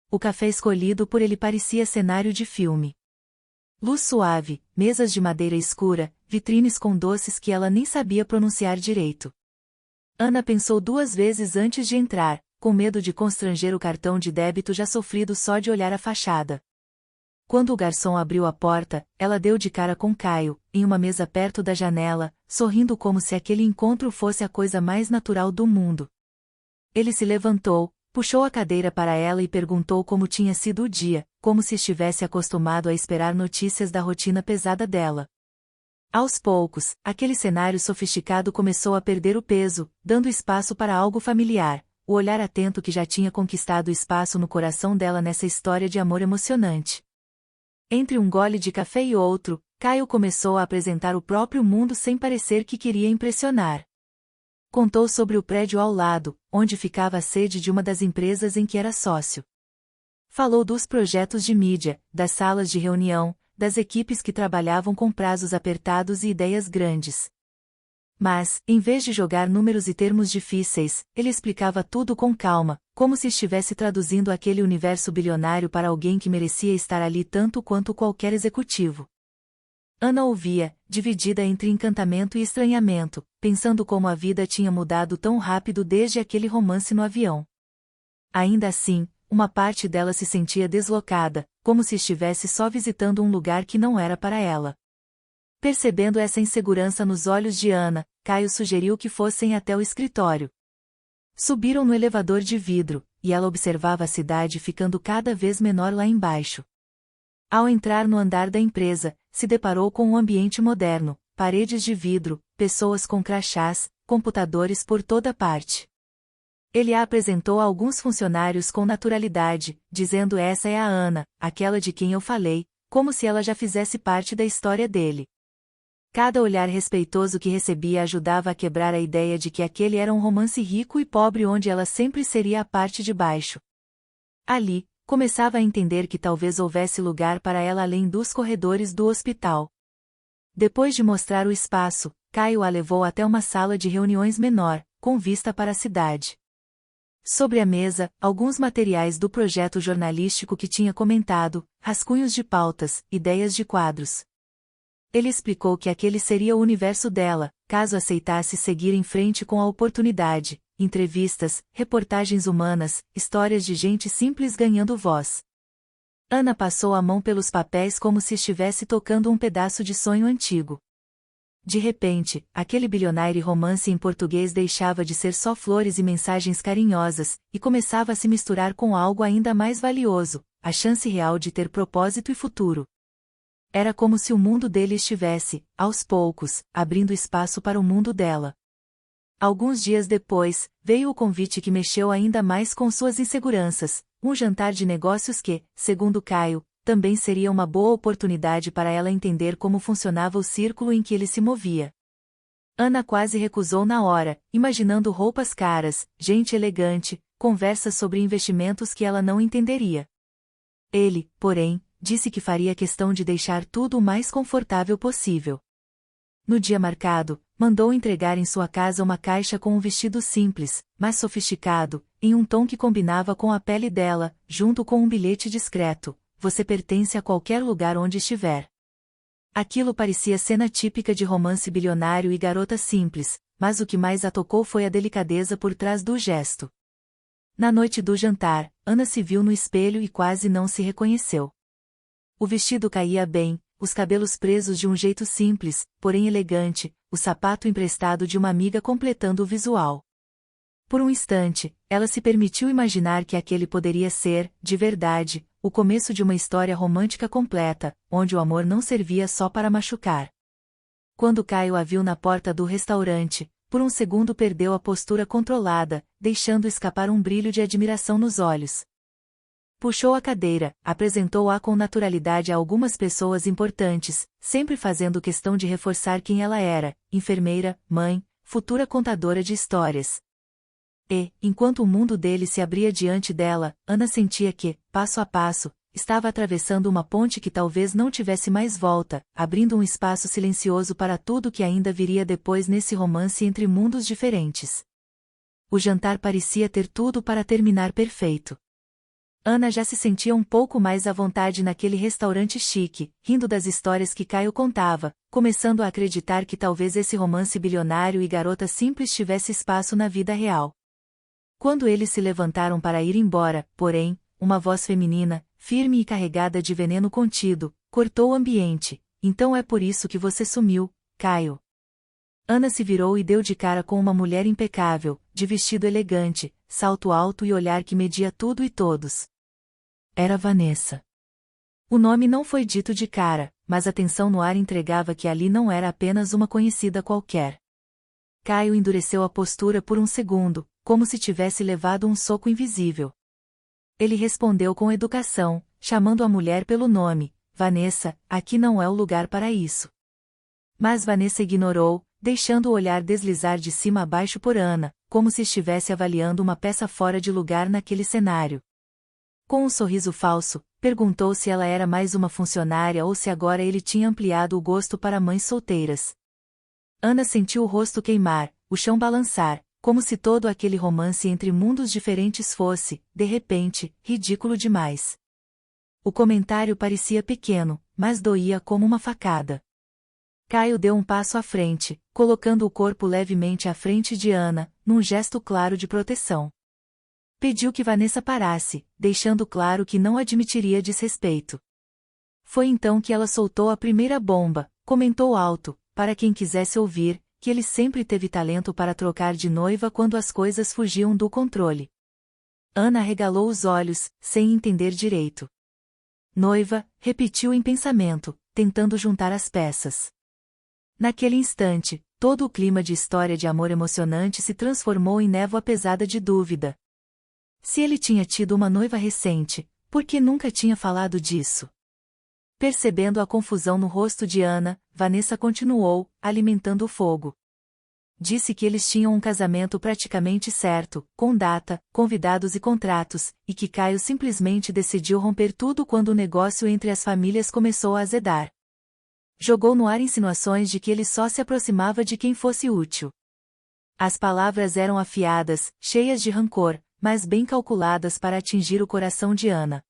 O café escolhido por ele parecia cenário de filme. Luz suave, mesas de madeira escura, vitrines com doces que ela nem sabia pronunciar direito. Ana pensou 2 vezes antes de entrar, com medo de constranger o cartão de débito já sofrido só de olhar a fachada. Quando o garçom abriu a porta, ela deu de cara com Caio, em uma mesa perto da janela, sorrindo como se aquele encontro fosse a coisa mais natural do mundo. Ele se levantou, puxou a cadeira para ela e perguntou como tinha sido o dia, como se estivesse acostumado a esperar notícias da rotina pesada dela. Aos poucos, aquele cenário sofisticado começou a perder o peso, dando espaço para algo familiar, o olhar atento que já tinha conquistado espaço no coração dela nessa história de amor emocionante. Entre um gole de café e outro, Caio começou a apresentar o próprio mundo sem parecer que queria impressionar. Contou sobre o prédio ao lado, onde ficava a sede de uma das empresas em que era sócio. Falou dos projetos de mídia, das salas de reunião, das equipes que trabalhavam com prazos apertados e ideias grandes. Mas, em vez de jogar números e termos difíceis, ele explicava tudo com calma, como se estivesse traduzindo aquele universo bilionário para alguém que merecia estar ali tanto quanto qualquer executivo. Ana ouvia, dividida entre encantamento e estranhamento, pensando como a vida tinha mudado tão rápido desde aquele romance no avião. Ainda assim, uma parte dela se sentia deslocada, como se estivesse só visitando um lugar que não era para ela. Percebendo essa insegurança nos olhos de Ana, Caio sugeriu que fossem até o escritório. Subiram no elevador de vidro, e ela observava a cidade ficando cada vez menor lá embaixo. Ao entrar no andar da empresa, se deparou com um ambiente moderno, paredes de vidro, pessoas com crachás, computadores por toda parte. Ele a apresentou a alguns funcionários com naturalidade, dizendo: "Essa é a Ana, aquela de quem eu falei", como se ela já fizesse parte da história dele. Cada olhar respeitoso que recebia ajudava a quebrar a ideia de que aquele era um romance rico e pobre onde ela sempre seria a parte de baixo. Ali, começava a entender que talvez houvesse lugar para ela além dos corredores do hospital. Depois de mostrar o espaço, Caio a levou até uma sala de reuniões menor, com vista para a cidade. Sobre a mesa, alguns materiais do projeto jornalístico que tinha comentado, rascunhos de pautas, ideias de quadros. Ele explicou que aquele seria o universo dela, caso aceitasse seguir em frente com a oportunidade: entrevistas, reportagens humanas, histórias de gente simples ganhando voz. Ana passou a mão pelos papéis como se estivesse tocando um pedaço de sonho antigo. De repente, aquele bilionário romance em português deixava de ser só flores e mensagens carinhosas, e começava a se misturar com algo ainda mais valioso: a chance real de ter propósito e futuro. Era como se o mundo dele estivesse, aos poucos, abrindo espaço para o mundo dela. Alguns dias depois, veio o convite que mexeu ainda mais com suas inseguranças: um jantar de negócios que, segundo Caio, também seria uma boa oportunidade para ela entender como funcionava o círculo em que ele se movia. Ana quase recusou na hora, imaginando roupas caras, gente elegante, conversas sobre investimentos que ela não entenderia. Ele, porém, disse que faria questão de deixar tudo o mais confortável possível. No dia marcado, mandou entregar em sua casa uma caixa com um vestido simples, mas sofisticado, em um tom que combinava com a pele dela, junto com um bilhete discreto: "Você pertence a qualquer lugar onde estiver". Aquilo parecia cena típica de romance bilionário e garota simples, mas o que mais a tocou foi a delicadeza por trás do gesto. Na noite do jantar, Ana se viu no espelho e quase não se reconheceu. O vestido caía bem, os cabelos presos de um jeito simples, porém elegante, o sapato emprestado de uma amiga completando o visual. Por um instante, ela se permitiu imaginar que aquele poderia ser, de verdade, o começo de uma história romântica completa, onde o amor não servia só para machucar. Quando Caio a viu na porta do restaurante, por um segundo perdeu a postura controlada, deixando escapar um brilho de admiração nos olhos. Puxou a cadeira, apresentou-a com naturalidade a algumas pessoas importantes, sempre fazendo questão de reforçar quem ela era: enfermeira, mãe, futura contadora de histórias. E, enquanto o mundo dele se abria diante dela, Ana sentia que, passo a passo, estava atravessando uma ponte que talvez não tivesse mais volta, abrindo um espaço silencioso para tudo que ainda viria depois nesse romance entre mundos diferentes. O jantar parecia ter tudo para terminar perfeito. Ana já se sentia um pouco mais à vontade naquele restaurante chique, rindo das histórias que Caio contava, começando a acreditar que talvez esse romance bilionário e garota simples tivesse espaço na vida real. Quando eles se levantaram para ir embora, porém, uma voz feminina, firme e carregada de veneno contido, cortou o ambiente. Então é por isso que você sumiu, Caio. Ana se virou e deu de cara com uma mulher impecável, de vestido elegante, salto alto e olhar que media tudo e todos. Era Vanessa. O nome não foi dito de cara, mas a tensão no ar entregava que ali não era apenas uma conhecida qualquer. Caio endureceu a postura por um segundo, como se tivesse levado um soco invisível. Ele respondeu com educação, chamando a mulher pelo nome: Vanessa, aqui não é o lugar para isso. Mas Vanessa ignorou, deixando o olhar deslizar de cima a baixo por Ana, como se estivesse avaliando uma peça fora de lugar naquele cenário. Com um sorriso falso, perguntou se ela era mais uma funcionária ou se agora ele tinha ampliado o gosto para mães solteiras. Ana sentiu o rosto queimar, o chão balançar, como se todo aquele romance entre mundos diferentes fosse, de repente, ridículo demais. O comentário parecia pequeno, mas doía como uma facada. Caio deu um passo à frente, colocando o corpo levemente à frente de Ana, num gesto claro de proteção. Pediu que Vanessa parasse, deixando claro que não admitiria desrespeito. Foi então que ela soltou a primeira bomba, comentou alto, para quem quisesse ouvir, que ele sempre teve talento para trocar de noiva quando as coisas fugiam do controle. Ana arregalou os olhos, sem entender direito. Noiva, repetiu em pensamento, tentando juntar as peças. Naquele instante, todo o clima de história de amor emocionante se transformou em névoa pesada de dúvida. Se ele tinha tido uma noiva recente, por que nunca tinha falado disso? Percebendo a confusão no rosto de Ana, Vanessa continuou, alimentando o fogo. Disse que eles tinham um casamento praticamente certo, com data, convidados e contratos, e que Caio simplesmente decidiu romper tudo quando o negócio entre as famílias começou a azedar. Jogou no ar insinuações de que ele só se aproximava de quem fosse útil. As palavras eram afiadas, cheias de rancor, mas bem calculadas para atingir o coração de Ana.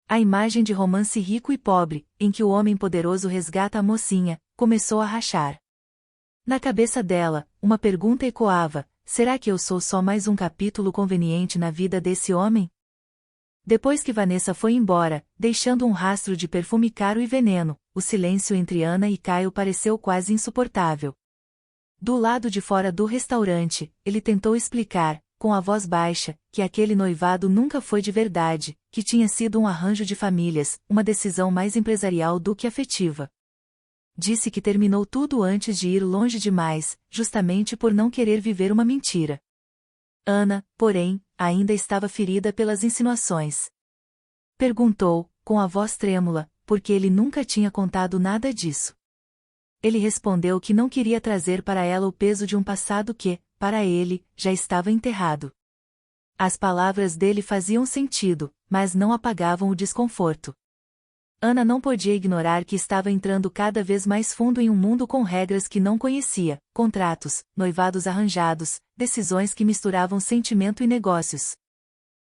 A imagem de romance rico e pobre, em que o homem poderoso resgata a mocinha, começou a rachar. Na cabeça dela, uma pergunta ecoava: será que eu sou só mais um capítulo conveniente na vida desse homem? Depois que Vanessa foi embora, deixando um rastro de perfume caro e veneno, o silêncio entre Ana e Caio pareceu quase insuportável. Do lado de fora do restaurante, ele tentou explicar, com a voz baixa, que aquele noivado nunca foi de verdade, que tinha sido um arranjo de famílias, uma decisão mais empresarial do que afetiva. Disse que terminou tudo antes de ir longe demais, justamente por não querer viver uma mentira. Ana, porém, ainda estava ferida pelas insinuações. Perguntou, com a voz trêmula, por que ele nunca tinha contado nada disso. Ele respondeu que não queria trazer para ela o peso de um passado que, para ele, já estava enterrado. As palavras dele faziam sentido, mas não apagavam o desconforto. Ana não podia ignorar que estava entrando cada vez mais fundo em um mundo com regras que não conhecia, contratos, noivados arranjados, decisões que misturavam sentimento e negócios.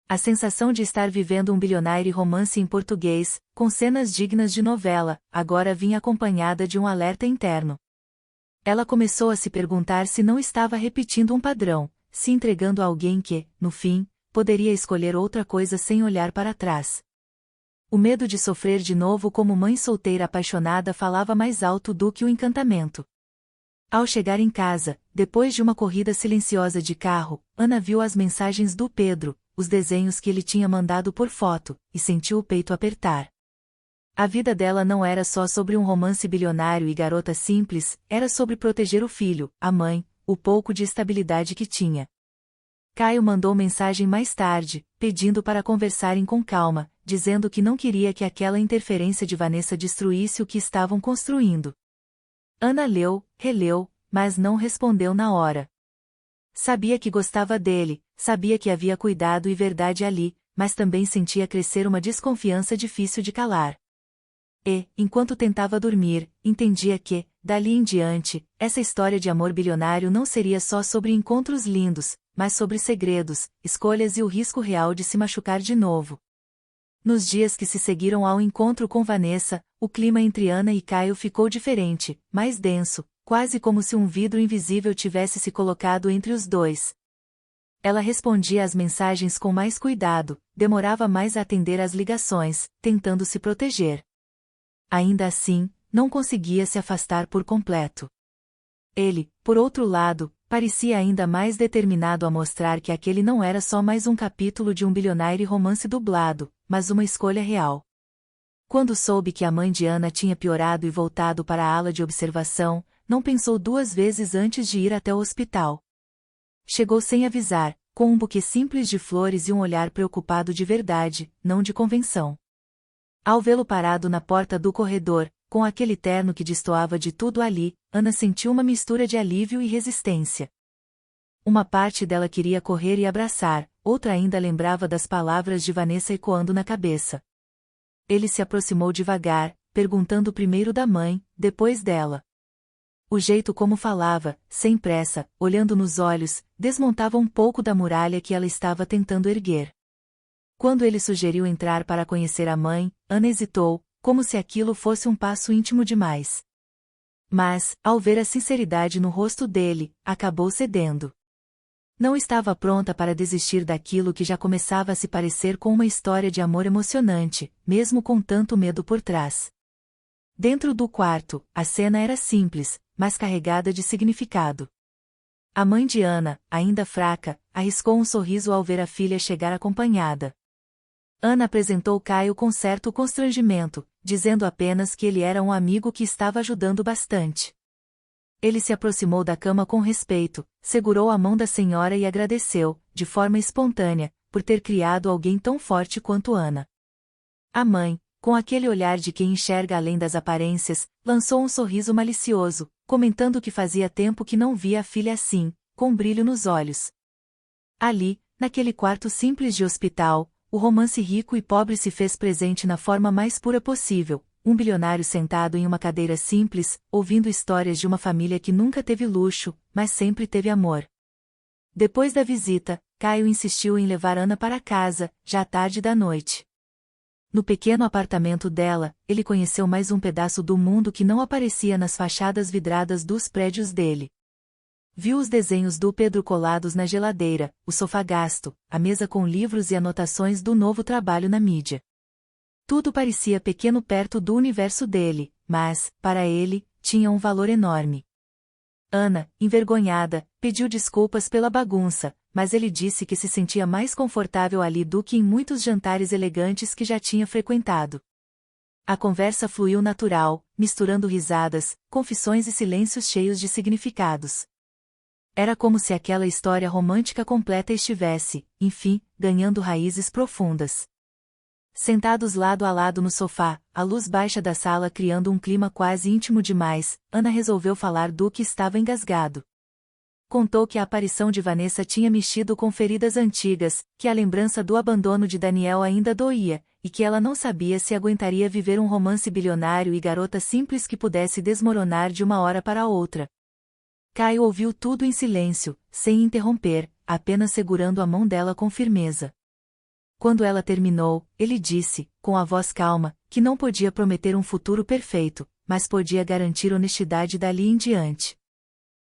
A sensação de estar vivendo um bilionário romance em português, com cenas dignas de novela, agora vinha acompanhada de um alerta interno. Ela começou a se perguntar se não estava repetindo um padrão, se entregando a alguém que, no fim, poderia escolher outra coisa sem olhar para trás. O medo de sofrer de novo como mãe solteira apaixonada falava mais alto do que o encantamento. Ao chegar em casa, depois de uma corrida silenciosa de carro, Ana viu as mensagens do Pedro, os desenhos que ele tinha mandado por foto, e sentiu o peito apertar. A vida dela não era só sobre um romance bilionário e garota simples, era sobre proteger o filho, a mãe, o pouco de estabilidade que tinha. Caio mandou mensagem mais tarde, pedindo para conversarem com calma, dizendo que não queria que aquela interferência de Vanessa destruísse o que estavam construindo. Ana leu, releu, mas não respondeu na hora. Sabia que gostava dele, sabia que havia cuidado e verdade ali, mas também sentia crescer uma desconfiança difícil de calar. E, enquanto tentava dormir, entendia que, dali em diante, essa história de amor bilionário não seria só sobre encontros lindos, mas sobre segredos, escolhas e o risco real de se machucar de novo. Nos dias que se seguiram ao encontro com Vanessa, o clima entre Ana e Caio ficou diferente, mais denso, quase como se um vidro invisível tivesse se colocado entre os dois. Ela respondia às mensagens com mais cuidado, demorava mais a atender às ligações, tentando se proteger. Ainda assim, não conseguia se afastar por completo. Ele, por outro lado, parecia ainda mais determinado a mostrar que aquele não era só mais um capítulo de um bilionário romance dublado, mas uma escolha real. Quando soube que a mãe de Ana tinha piorado e voltado para a ala de observação, não pensou duas vezes antes de ir até o hospital. Chegou sem avisar, com um buquê simples de flores e um olhar preocupado de verdade, não de convenção. Ao vê-lo parado na porta do corredor, com aquele terno que destoava de tudo ali, Ana sentiu uma mistura de alívio e resistência. Uma parte dela queria correr e abraçar, outra ainda lembrava das palavras de Vanessa ecoando na cabeça. Ele se aproximou devagar, perguntando primeiro da mãe, depois dela. O jeito como falava, sem pressa, olhando nos olhos, desmontava um pouco da muralha que ela estava tentando erguer. Quando ele sugeriu entrar para conhecer a mãe, Ana hesitou, como se aquilo fosse um passo íntimo demais. Mas, ao ver a sinceridade no rosto dele, acabou cedendo. Não estava pronta para desistir daquilo que já começava a se parecer com uma história de amor emocionante, mesmo com tanto medo por trás. Dentro do quarto, a cena era simples, mas carregada de significado. A mãe de Ana, ainda fraca, arriscou um sorriso ao ver a filha chegar acompanhada. Ana apresentou Caio com certo constrangimento, dizendo apenas que ele era um amigo que estava ajudando bastante. Ele se aproximou da cama com respeito, segurou a mão da senhora e agradeceu, de forma espontânea, por ter criado alguém tão forte quanto Ana. A mãe, com aquele olhar de quem enxerga além das aparências, lançou um sorriso malicioso, comentando que fazia tempo que não via a filha assim, com brilho nos olhos. Ali, naquele quarto simples de hospital, o romance rico e pobre se fez presente na forma mais pura possível, um bilionário sentado em uma cadeira simples, ouvindo histórias de uma família que nunca teve luxo, mas sempre teve amor. Depois da visita, Caio insistiu em levar Ana para casa, já tarde da noite. No pequeno apartamento dela, ele conheceu mais um pedaço do mundo que não aparecia nas fachadas vidradas dos prédios dele. Viu os desenhos do Pedro colados na geladeira, o sofá gasto, a mesa com livros e anotações do novo trabalho na mídia. Tudo parecia pequeno perto do universo dele, mas, para ele, tinha um valor enorme. Ana, envergonhada, pediu desculpas pela bagunça, mas ele disse que se sentia mais confortável ali do que em muitos jantares elegantes que já tinha frequentado. A conversa fluiu natural, misturando risadas, confissões e silêncios cheios de significados. Era como se aquela história romântica completa estivesse, enfim, ganhando raízes profundas. Sentados lado a lado no sofá, a luz baixa da sala criando um clima quase íntimo demais, Ana resolveu falar do que estava engasgado. Contou que a aparição de Vanessa tinha mexido com feridas antigas, que a lembrança do abandono de Daniel ainda doía, e que ela não sabia se aguentaria viver um romance bilionário e garota simples que pudesse desmoronar de uma hora para outra. Caio ouviu tudo em silêncio, sem interromper, apenas segurando a mão dela com firmeza. Quando ela terminou, ele disse, com a voz calma, que não podia prometer um futuro perfeito, mas podia garantir honestidade dali em diante.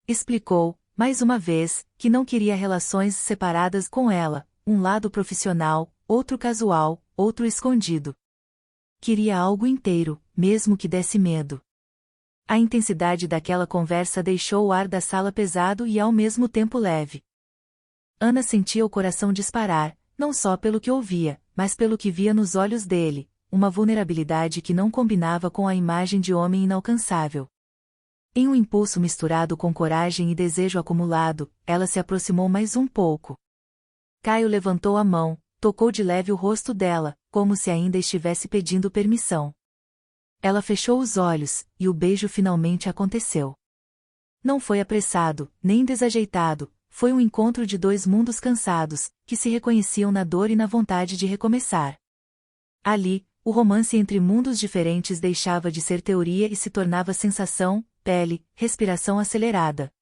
Explicou, mais uma vez, que não queria relações separadas com ela, um lado profissional, outro casual, outro escondido. Queria algo inteiro, mesmo que desse medo. A intensidade daquela conversa deixou o ar da sala pesado e ao mesmo tempo leve. Ana sentia o coração disparar, não só pelo que ouvia, mas pelo que via nos olhos dele, uma vulnerabilidade que não combinava com a imagem de homem inalcançável. Em um impulso misturado com coragem e desejo acumulado, ela se aproximou mais um pouco. Caio levantou a mão, tocou de leve o rosto dela, como se ainda estivesse pedindo permissão. Ela fechou os olhos, e o beijo finalmente aconteceu. Não foi apressado, nem desajeitado, foi um encontro de dois mundos cansados, que se reconheciam na dor e na vontade de recomeçar. Ali, o romance entre mundos diferentes deixava de ser teoria e se tornava sensação, pele, respiração acelerada.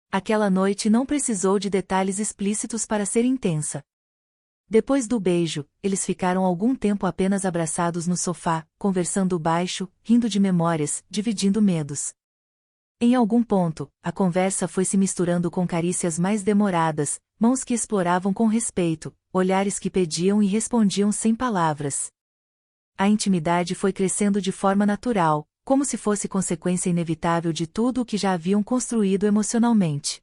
Aquela noite não precisou de detalhes explícitos para ser intensa. Depois do beijo, eles ficaram algum tempo apenas abraçados no sofá, conversando baixo, rindo de memórias, dividindo medos. Em algum ponto, a conversa foi se misturando com carícias mais demoradas, mãos que exploravam com respeito, olhares que pediam e respondiam sem palavras. A intimidade foi crescendo de forma natural, como se fosse consequência inevitável de tudo o que já haviam construído emocionalmente.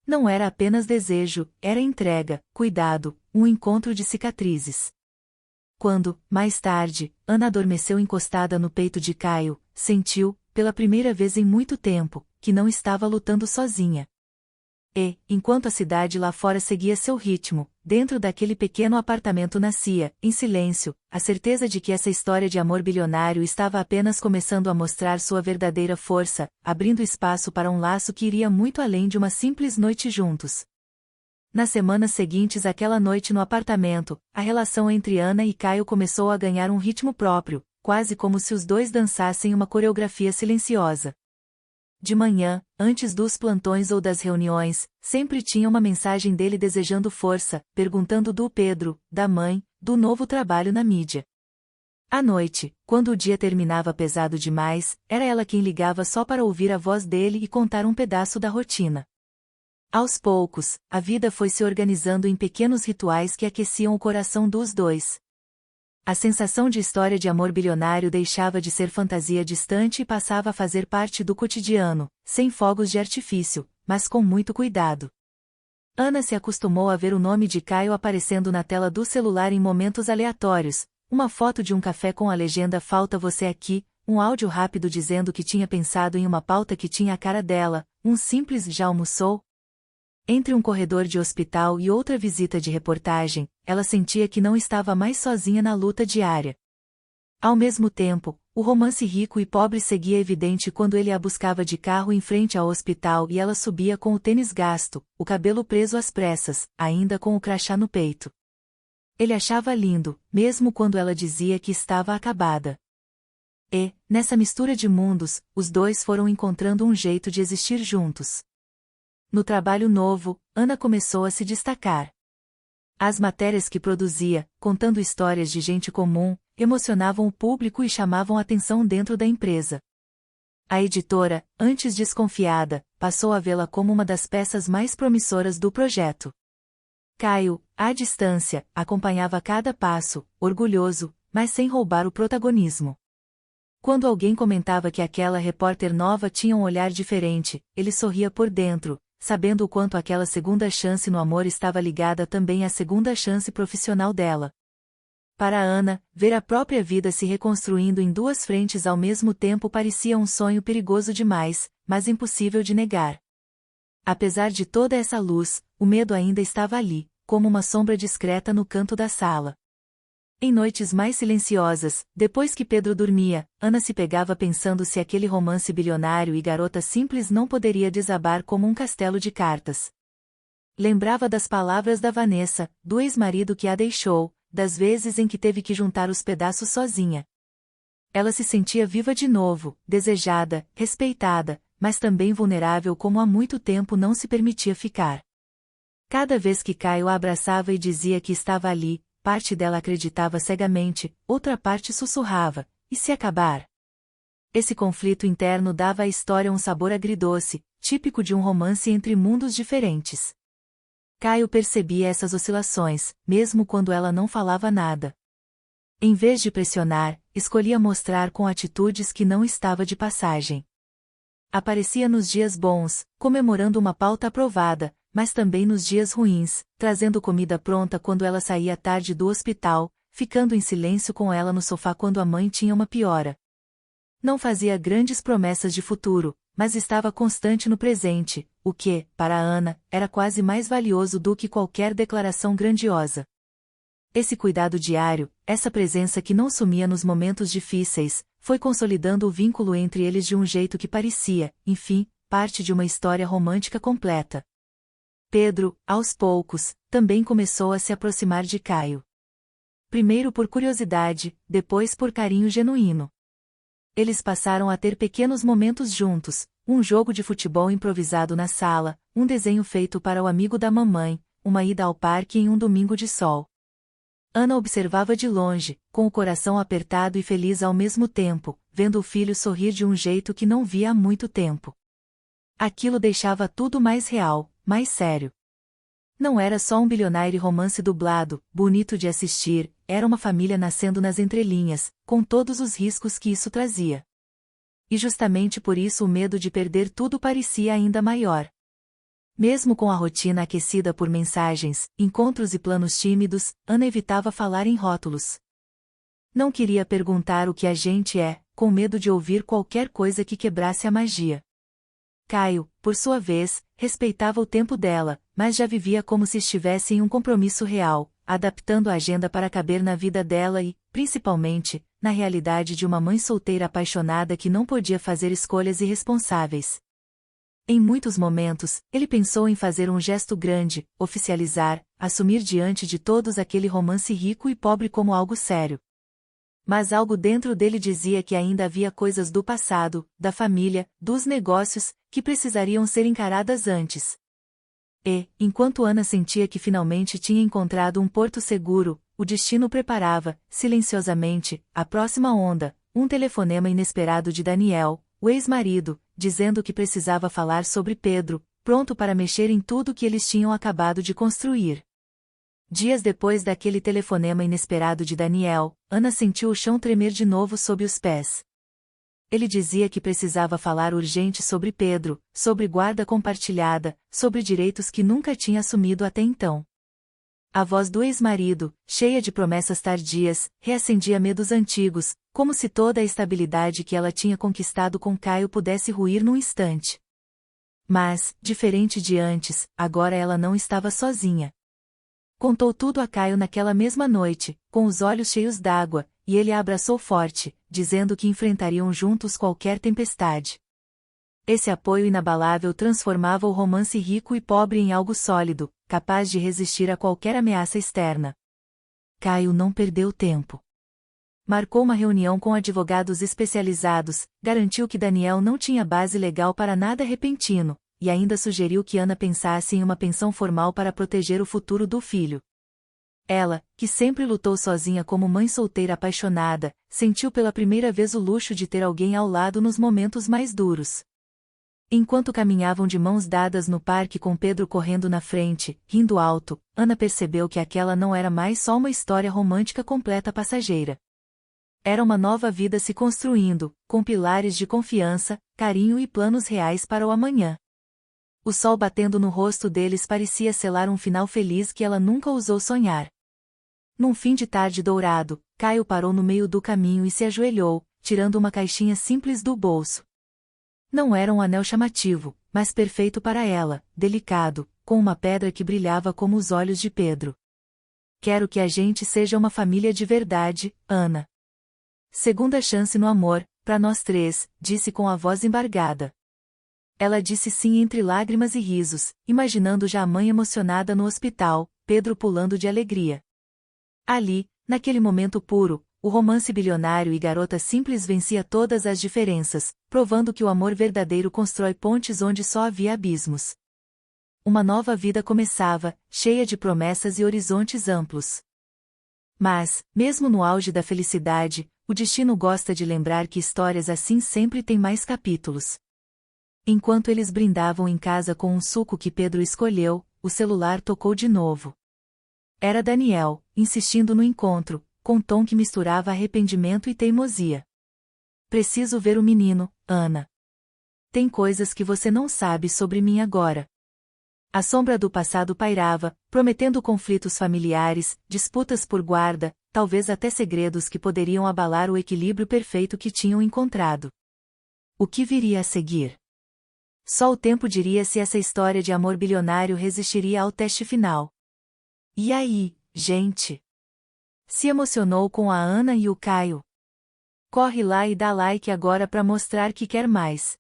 Não era apenas desejo, era entrega, cuidado, um encontro de cicatrizes. Quando, mais tarde, Ana adormeceu encostada no peito de Caio, sentiu, pela primeira vez em muito tempo, que não estava lutando sozinha. E, enquanto a cidade lá fora seguia seu ritmo, dentro daquele pequeno apartamento nascia, em silêncio, a certeza de que essa história de amor bilionário estava apenas começando a mostrar sua verdadeira força, abrindo espaço para um laço que iria muito além de uma simples noite juntos. Nas semanas seguintes àquela noite no apartamento, a relação entre Ana e Caio começou a ganhar um ritmo próprio, quase como se os dois dançassem uma coreografia silenciosa. De manhã, antes dos plantões ou das reuniões, sempre tinha uma mensagem dele desejando força, perguntando do Pedro, da mãe, do novo trabalho na mídia. À noite, quando o dia terminava pesado demais, era ela quem ligava só para ouvir a voz dele e contar um pedaço da rotina. Aos poucos, a vida foi se organizando em pequenos rituais que aqueciam o coração dos dois. A sensação de história de amor bilionário deixava de ser fantasia distante e passava a fazer parte do cotidiano, sem fogos de artifício, mas com muito cuidado. Ana se acostumou a ver o nome de Caio aparecendo na tela do celular em momentos aleatórios, uma foto de um café com a legenda "Falta você aqui", um áudio rápido dizendo que tinha pensado em uma pauta que tinha a cara dela, um simples "já almoçou?". Entre um corredor de hospital e outra visita de reportagem, ela sentia que não estava mais sozinha na luta diária. Ao mesmo tempo, o romance rico e pobre seguia evidente quando ele a buscava de carro em frente ao hospital e ela subia com o tênis gasto, o cabelo preso às pressas, ainda com o crachá no peito. Ele achava lindo, mesmo quando ela dizia que estava acabada. E, nessa mistura de mundos, os dois foram encontrando um jeito de existir juntos. No trabalho novo, Ana começou a se destacar. As matérias que produzia, contando histórias de gente comum, emocionavam o público e chamavam atenção dentro da empresa. A editora, antes desconfiada, passou a vê-la como uma das peças mais promissoras do projeto. Caio, à distância, acompanhava cada passo, orgulhoso, mas sem roubar o protagonismo. Quando alguém comentava que aquela repórter nova tinha um olhar diferente, ele sorria por dentro, sabendo o quanto aquela segunda chance no amor estava ligada também à segunda chance profissional dela. Para Ana, ver a própria vida se reconstruindo em duas frentes ao mesmo tempo parecia um sonho perigoso demais, mas impossível de negar. Apesar de toda essa luz, o medo ainda estava ali, como uma sombra discreta no canto da sala. Em noites mais silenciosas, depois que Pedro dormia, Ana se pegava pensando se aquele romance bilionário e garota simples não poderia desabar como um castelo de cartas. Lembrava das palavras da Vanessa, do ex-marido que a deixou, das vezes em que teve que juntar os pedaços sozinha. Ela se sentia viva de novo, desejada, respeitada, mas também vulnerável como há muito tempo não se permitia ficar. Cada vez que Caio a abraçava e dizia que estava ali, parte dela acreditava cegamente, outra parte sussurrava, e se acabar? Esse conflito interno dava à história um sabor agridoce, típico de um romance entre mundos diferentes. Caio percebia essas oscilações, mesmo quando ela não falava nada. Em vez de pressionar, escolhia mostrar com atitudes que não estava de passagem. Aparecia nos dias bons, comemorando uma pauta aprovada, mas também nos dias ruins, trazendo comida pronta quando ela saía tarde do hospital, ficando em silêncio com ela no sofá quando a mãe tinha uma piora. Não fazia grandes promessas de futuro, mas estava constante no presente, o que, para Ana, era quase mais valioso do que qualquer declaração grandiosa. Esse cuidado diário, essa presença que não sumia nos momentos difíceis, foi consolidando o vínculo entre eles de um jeito que parecia, enfim, parte de uma história romântica completa. Pedro, aos poucos, também começou a se aproximar de Caio. Primeiro por curiosidade, depois por carinho genuíno. Eles passaram a ter pequenos momentos juntos, um jogo de futebol improvisado na sala, um desenho feito para o amigo da mamãe, uma ida ao parque em um domingo de sol. Ana observava de longe, com o coração apertado e feliz ao mesmo tempo, vendo o filho sorrir de um jeito que não via há muito tempo. Aquilo deixava tudo mais real, mais sério. Não era só um bilionário romance dublado, bonito de assistir, era uma família nascendo nas entrelinhas, com todos os riscos que isso trazia. E justamente por isso o medo de perder tudo parecia ainda maior. Mesmo com a rotina aquecida por mensagens, encontros e planos tímidos, Ana evitava falar em rótulos. Não queria perguntar o que a gente é, com medo de ouvir qualquer coisa que quebrasse a magia. Caio, por sua vez, respeitava o tempo dela, mas já vivia como se estivesse em um compromisso real, adaptando a agenda para caber na vida dela e, principalmente, na realidade de uma mãe solteira apaixonada que não podia fazer escolhas irresponsáveis. Em muitos momentos, ele pensou em fazer um gesto grande, oficializar, assumir diante de todos aquele romance rico e pobre como algo sério. Mas algo dentro dele dizia que ainda havia coisas do passado, da família, dos negócios, que precisariam ser encaradas antes. E, enquanto Ana sentia que finalmente tinha encontrado um porto seguro, o destino preparava, silenciosamente, a próxima onda, um telefonema inesperado de Daniel, o ex-marido, dizendo que precisava falar sobre Pedro, pronto para mexer em tudo que eles tinham acabado de construir. Dias depois daquele telefonema inesperado de Daniel, Ana sentiu o chão tremer de novo sob os pés. Ele dizia que precisava falar urgente sobre Pedro, sobre guarda compartilhada, sobre direitos que nunca tinha assumido até então. A voz do ex-marido, cheia de promessas tardias, reacendia medos antigos, como se toda a estabilidade que ela tinha conquistado com Caio pudesse ruir num instante. Mas, diferente de antes, agora ela não estava sozinha. Contou tudo a Caio naquela mesma noite, com os olhos cheios d'água, e ele a abraçou forte, dizendo que enfrentariam juntos qualquer tempestade. Esse apoio inabalável transformava o romance rico e pobre em algo sólido, capaz de resistir a qualquer ameaça externa. Caio não perdeu tempo. Marcou uma reunião com advogados especializados, garantiu que Daniel não tinha base legal para nada repentino, e ainda sugeriu que Ana pensasse em uma pensão formal para proteger o futuro do filho. Ela, que sempre lutou sozinha como mãe solteira apaixonada, sentiu pela primeira vez o luxo de ter alguém ao lado nos momentos mais duros. Enquanto caminhavam de mãos dadas no parque com Pedro correndo na frente, rindo alto, Ana percebeu que aquela não era mais só uma história romântica completa passageira. Era uma nova vida se construindo, com pilares de confiança, carinho e planos reais para o amanhã. O sol batendo no rosto deles parecia selar um final feliz que ela nunca ousou sonhar. Num fim de tarde dourado, Caio parou no meio do caminho e se ajoelhou, tirando uma caixinha simples do bolso. Não era um anel chamativo, mas perfeito para ela, delicado, com uma pedra que brilhava como os olhos de Pedro. Quero que a gente seja uma família de verdade, Ana. Segunda chance no amor, para nós três, disse com a voz embargada. Ela disse sim entre lágrimas e risos, imaginando já a mãe emocionada no hospital, Pedro pulando de alegria. Ali, naquele momento puro, o romance bilionário e garota simples vencia todas as diferenças, provando que o amor verdadeiro constrói pontes onde só havia abismos. Uma nova vida começava, cheia de promessas e horizontes amplos. Mas, mesmo no auge da felicidade, o destino gosta de lembrar que histórias assim sempre têm mais capítulos. Enquanto eles brindavam em casa com um suco que Pedro escolheu, o celular tocou de novo. Era Daniel, insistindo no encontro, com tom que misturava arrependimento e teimosia. Preciso ver o menino, Ana. Tem coisas que você não sabe sobre mim agora. A sombra do passado pairava, prometendo conflitos familiares, disputas por guarda, talvez até segredos que poderiam abalar o equilíbrio perfeito que tinham encontrado. O que viria a seguir? Só o tempo diria se essa história de amor bilionário resistiria ao teste final. E aí, gente? Se emocionou com a Ana e o Caio? Corre lá e dá like agora para mostrar que quer mais.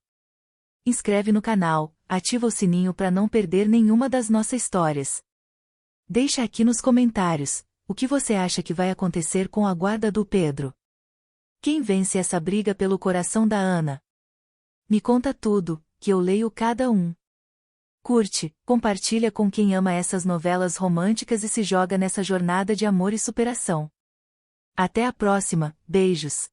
Inscreve no canal, ativa o sininho para não perder nenhuma das nossas histórias. Deixa aqui nos comentários, o que você acha que vai acontecer com a guarda do Pedro? Quem vence essa briga pelo coração da Ana? Me conta tudo, que eu leio cada um. Curte, compartilha com quem ama essas novelas românticas e se joga nessa jornada de amor e superação. Até a próxima, beijos!